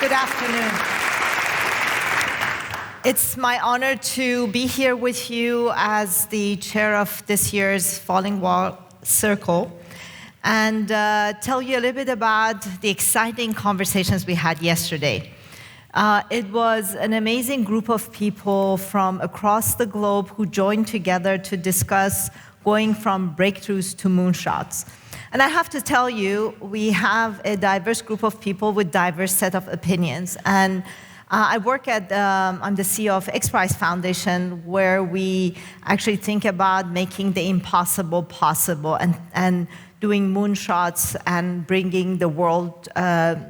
Good afternoon. It's my honor to be here with you as the chair of this year's Falling Wall Circle and tell you a little bit about the exciting conversations we had yesterday. It was an amazing group of people from across the globe who joined together to discuss going from breakthroughs to moonshots. And I have to tell you, we have a diverse group of people with diverse set of opinions. And I work at, I'm the CEO of XPRIZE Foundation, where we actually think about making the impossible possible and doing moonshots and bringing the world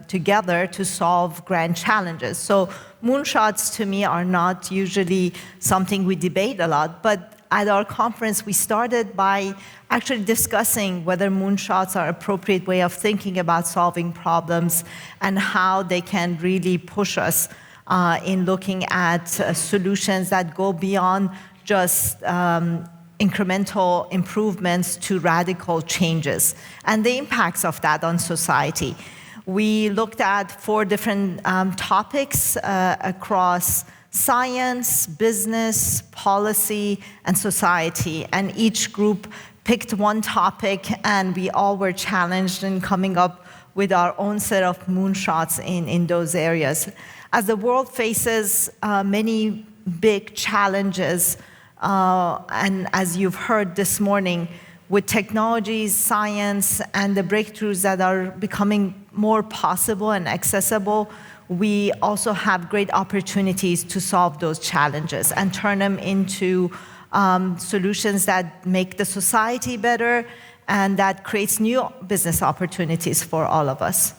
together to solve grand challenges. So moonshots to me are not usually something we debate a lot, but at our conference, we started by actually discussing whether moonshots are an appropriate way of thinking about solving problems and how they can really push us in looking at solutions that go beyond just incremental improvements to radical changes and the impacts of that on society. We looked at 4 different topics across science, business, policy, and society. And each group picked one topic, and we all were challenged in coming up with our own set of moonshots in those areas. As the world faces many big challenges, and as you've heard this morning, with technologies, science, and the breakthroughs that are becoming more possible and accessible, we also have great opportunities to solve those challenges and turn them into solutions that make the society better and that creates new business opportunities for all of us.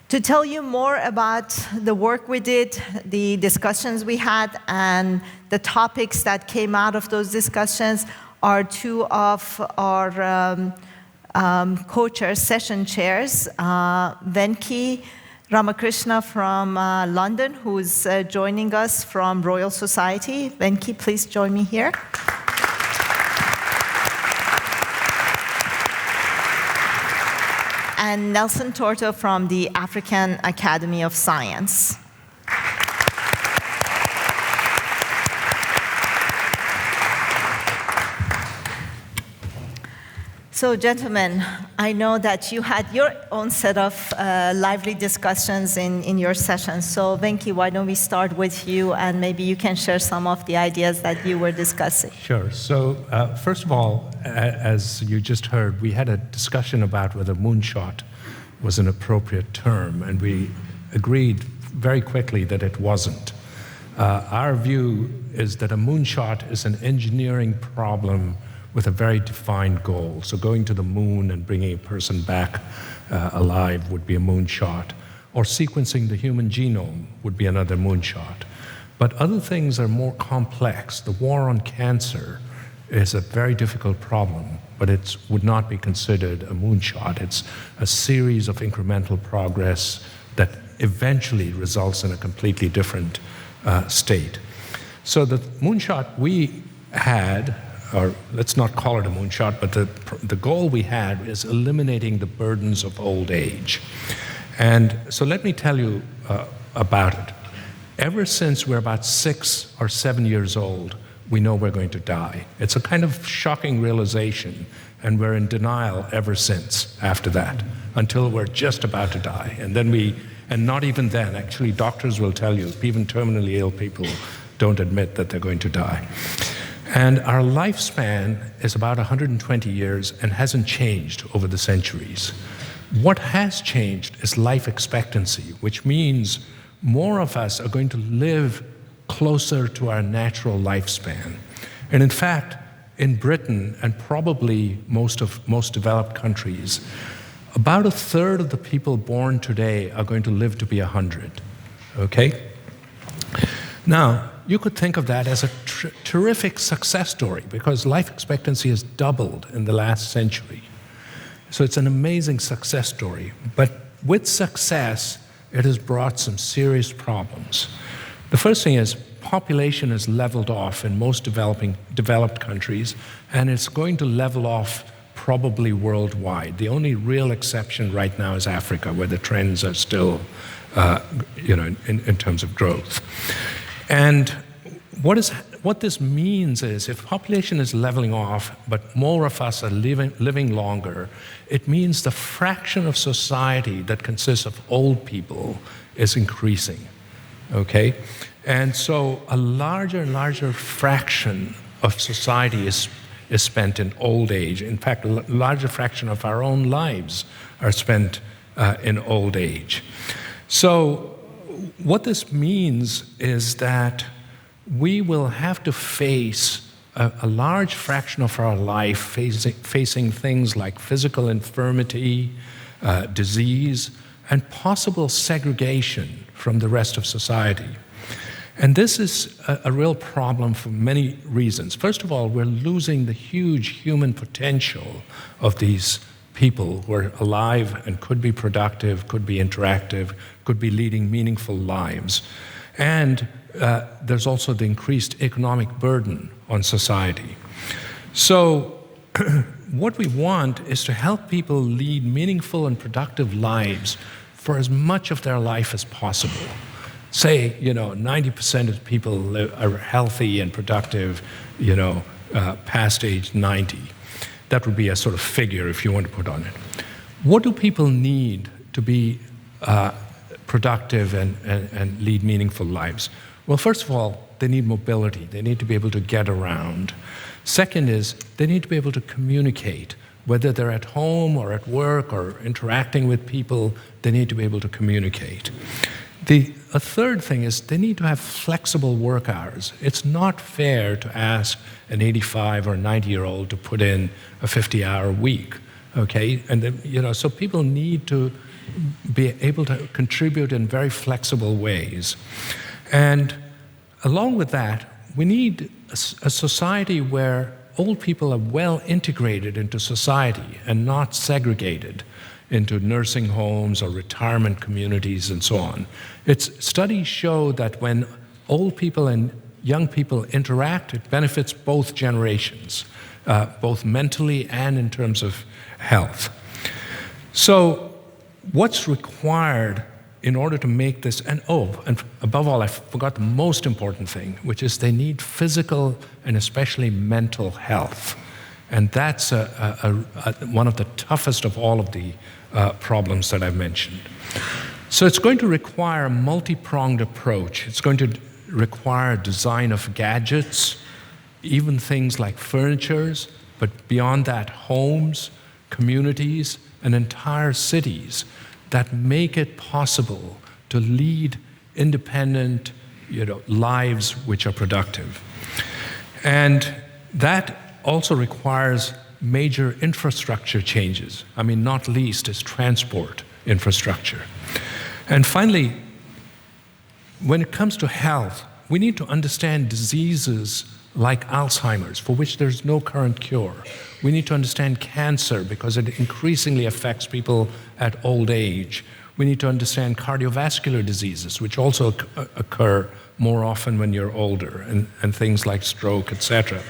To tell you more about the work we did, the discussions we had, and the topics that came out of those discussions are 2 of our co-chairs, session chairs, Venki Ramakrishnan from London, who is joining us from Royal Society. Venki, please join me here. And Nelson Torto from the African Academy of Science. So, gentlemen, I know that you had your own set of lively discussions in your sessions. So, Venki, why don't we start with you, and maybe you can share some of the ideas that you were discussing. Sure. So, first of all, as you just heard, we had a discussion about whether moonshot was an appropriate term, and we agreed very quickly that it wasn't. Our view is that a moonshot is an engineering problem with a very defined goal. So going to the moon and bringing a person back alive would be a moonshot, or sequencing the human genome would be another moonshot. But other things are more complex. The war on cancer is a very difficult problem, but it would not be considered a moonshot. It's a series of incremental progress that eventually results in a completely different state. So the moonshot we had, or let's not call it a moonshot, but the goal we had is eliminating the burdens of old age. And so let me tell you about it. Ever since we're about 6 or 7 years old, we know we're going to die. It's a kind of shocking realization, and we're in denial ever since after that, until we're just about to die. And not even then, actually, doctors will tell you, even terminally ill people don't admit that they're going to die. And our lifespan is about 120 years and hasn't changed over the centuries. What has changed is life expectancy, which means more of us are going to live closer to our natural lifespan. And in fact, in Britain and probably most developed countries, about 1/3 of the people born today are going to live to be 100, okay? Now, you could think of that as a terrific success story because life expectancy has doubled in the last century. So it's an amazing success story. But with success, it has brought some serious problems. The first thing is population has leveled off in most developed countries, and it's going to level off probably worldwide. The only real exception right now is Africa, where the trends are still, in terms of growth. And what this means is, if population is leveling off, but more of us are living longer, it means the fraction of society that consists of old people is increasing, okay? And so a larger and larger fraction of society is spent in old age. In fact, a larger fraction of our own lives are spent in old age. So what this means is that we will have to face a large fraction of our life facing things like physical infirmity, disease, and possible segregation from the rest of society. And this is a real problem for many reasons. First of all, we're losing the huge human potential of these people who are alive and could be productive, could be interactive, could be leading meaningful lives. And there's also the increased economic burden on society. So what we want is to help people lead meaningful and productive lives for as much of their life as possible. Say, 90% of people are healthy and productive, past age 90. That would be a sort of figure if you want to put on it. What do people need to be productive and lead meaningful lives? Well, first of all, they need mobility. They need to be able to get around. Second is, they need to be able to communicate. Whether they're at home or at work or interacting with people, they need to be able to communicate. A third thing is they need to have flexible work hours. It's not fair to ask an 85 or 90-year-old to put in a 50-hour week, okay? And so people need to be able to contribute in very flexible ways. And along with that, we need a society where old people are well integrated into society and not segregated into nursing homes or retirement communities and so on. Studies show that when old people and young people interact, it benefits both generations, both mentally and in terms of health. So what's required in order to make this, and above all, I forgot the most important thing, which is they need physical and especially mental health. And that's one of the toughest of all of the problems that I've mentioned. So it's going to require a multi-pronged approach. It's going to require design of gadgets, even things like furnitures, but beyond that, homes, communities, and entire cities that make it possible to lead independent, lives which are productive. And that also requires major infrastructure changes. Not least is transport infrastructure. And finally, when it comes to health, we need to understand diseases like Alzheimer's, for which there's no current cure. We need to understand cancer because it increasingly affects people at old age. We need to understand cardiovascular diseases, which also occur more often when you're older, and things like stroke, etc.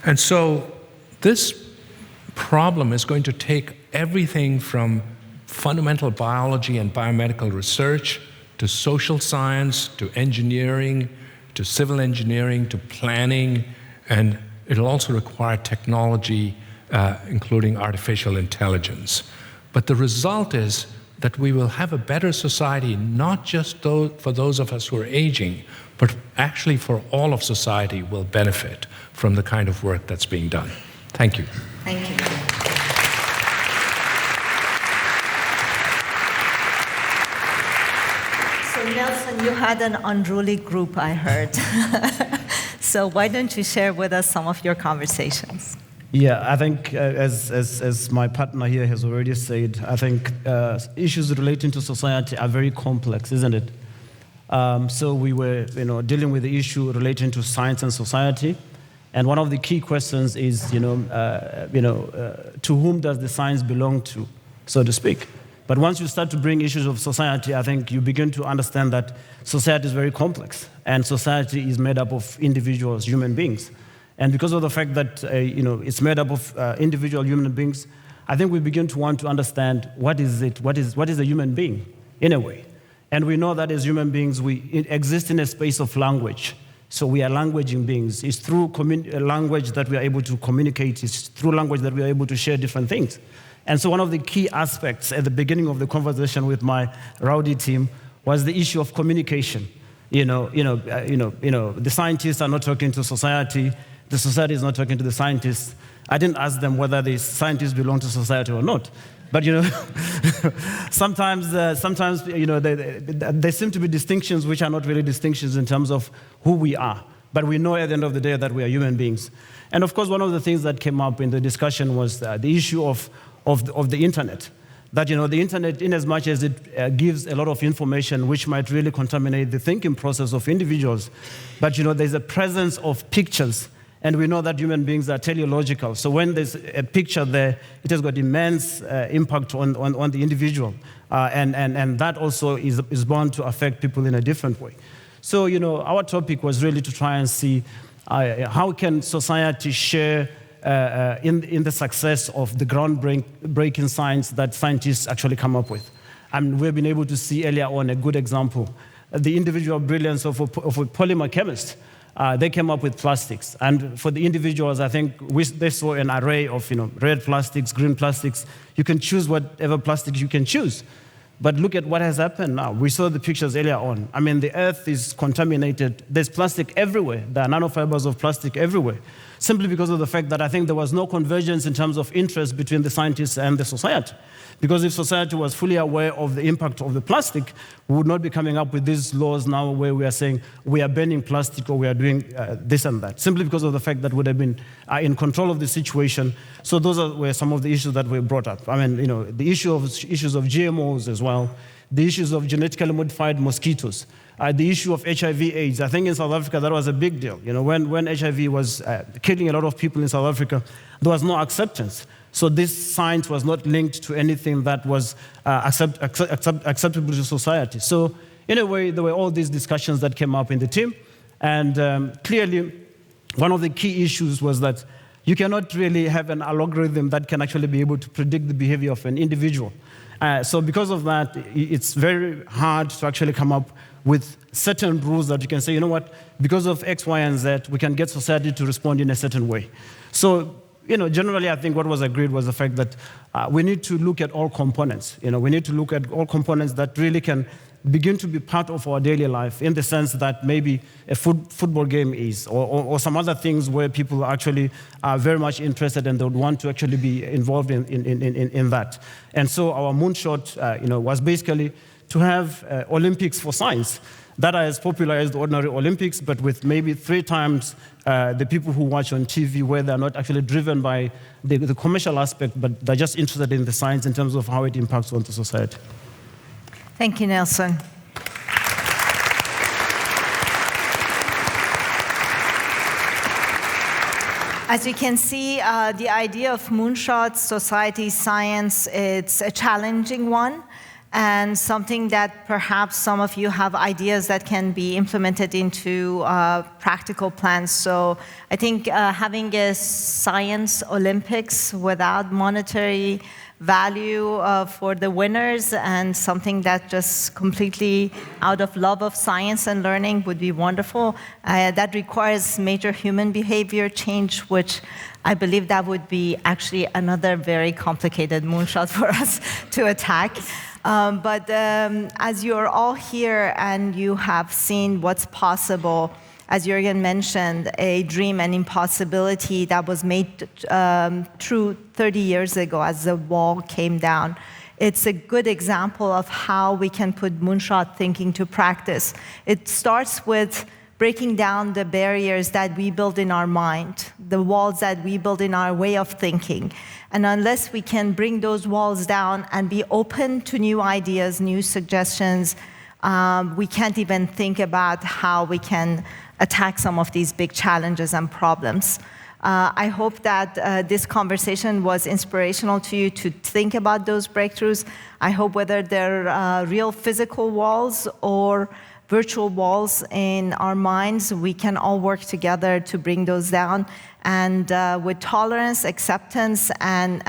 And so this problem is going to take everything from fundamental biology and biomedical research to social science, to engineering, to civil engineering, to planning, and it'll also require technology, including artificial intelligence. But the result is that we will have a better society, not just for those of us who are aging, but actually for all of society will benefit from the kind of work that's being done. Thank you. Thank you. So Nelson, you had an unruly group, I heard. So why don't you share with us some of your conversations? Yeah, I think as my partner here has already said, I think issues relating to society are very complex, isn't it? So we were, dealing with the issue relating to science and society, and one of the key questions is, to whom does the science belong to, so to speak? But once you start to bring issues of society, I think you begin to understand that society is very complex, and society is made up of individuals, human beings. And because of the fact that it's made up of individual human beings, I think we begin to want to understand what is a human being, in a way. And we know that as human beings, we exist in a space of language. So we are languaging beings. It's through language that we are able to communicate. It's through language that we are able to share different things. And so one of the key aspects at the beginning of the conversation with my rowdy team was the issue of communication. The scientists are not talking to society. The society is not talking to the scientists. I didn't ask them whether the scientists belong to society or not. But sometimes there seem to be distinctions which are not really distinctions in terms of who we are. But we know at the end of the day that we are human beings. And of course, one of the things that came up in the discussion was the issue of the internet. That the internet, in as much as it gives a lot of information which might really contaminate the thinking process of individuals, but there's a presence of pictures. And we know that human beings are teleological. So when there's a picture there, it has got immense impact on the individual. And that also is bound to affect people in a different way. So, our topic was really to try and see how can society share in the success of the groundbreaking science that scientists actually come up with. And we've been able to see earlier on a good example, the individual brilliance of a polymer chemist. They came up with plastics. And for the individuals, I think they saw an array of red plastics, green plastics. You can choose whatever plastics you can choose. But look at what has happened now. We saw the pictures earlier on. I mean, the earth is contaminated. There's plastic everywhere. There are nanofibers of plastic everywhere. Simply because of the fact that I think there was no convergence in terms of interest between the scientists and the society. Because if society was fully aware of the impact of the plastic, we would not be coming up with these laws now where we are saying we are banning plastic or we are doing this and that. Simply because of the fact that we would have been in control of the situation. So those were some of the issues that were brought up. I mean, the issues of GMOs as well, the issues of genetically modified mosquitoes, the issue of HIV/AIDS. I think in South Africa that was a big deal. When HIV was killing a lot of people in South Africa, there was no acceptance. So this science was not linked to anything that was acceptable to society. So in a way, there were all these discussions that came up in the team. And clearly, one of the key issues was that you cannot really have an algorithm that can actually be able to predict the behavior of an individual. So because of that, it's very hard to actually come up with certain rules that you can say, because of X, Y, and Z, we can get society to respond in a certain way. So, generally, I think what was agreed was the fact that we need to look at all components. We need to look at all components that really can begin to be part of our daily life in the sense that maybe a football game is, or some other things where people actually are very much interested and they would want to actually be involved in that. And so our moonshot, was basically to have Olympics for science. That are as popular as the ordinary Olympics, but with maybe 3 times the people who watch on TV, where they're not actually driven by the commercial aspect, but they're just interested in the science in terms of how it impacts on the society. Thank you, Nelson. As you can see, the idea of moonshots, society, science, it's a challenging one. And something that perhaps some of you have ideas that can be implemented into practical plans. So I think having a science Olympics without monetary value for the winners and something that just completely out of love of science and learning would be wonderful. That requires major human behavior change, which I believe that would be actually another very complicated moonshot for us to attack. But as you're all here and you have seen what's possible, as Jürgen mentioned, a dream and impossibility that was made true 30 years ago as the wall came down. It's a good example of how we can put moonshot thinking to practice. It starts with breaking down the barriers that we build in our mind, the walls that we build in our way of thinking. And unless we can bring those walls down and be open to new ideas, new suggestions, we can't even think about how we can attack some of these big challenges and problems. I hope that this conversation was inspirational to you to think about those breakthroughs. I hope whether they're real physical walls or virtual walls in our minds. We can all work together to bring those down. And with tolerance, acceptance, and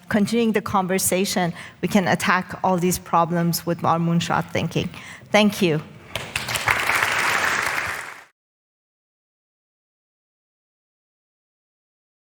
continuing the conversation, we can attack all these problems with our moonshot thinking. Thank you.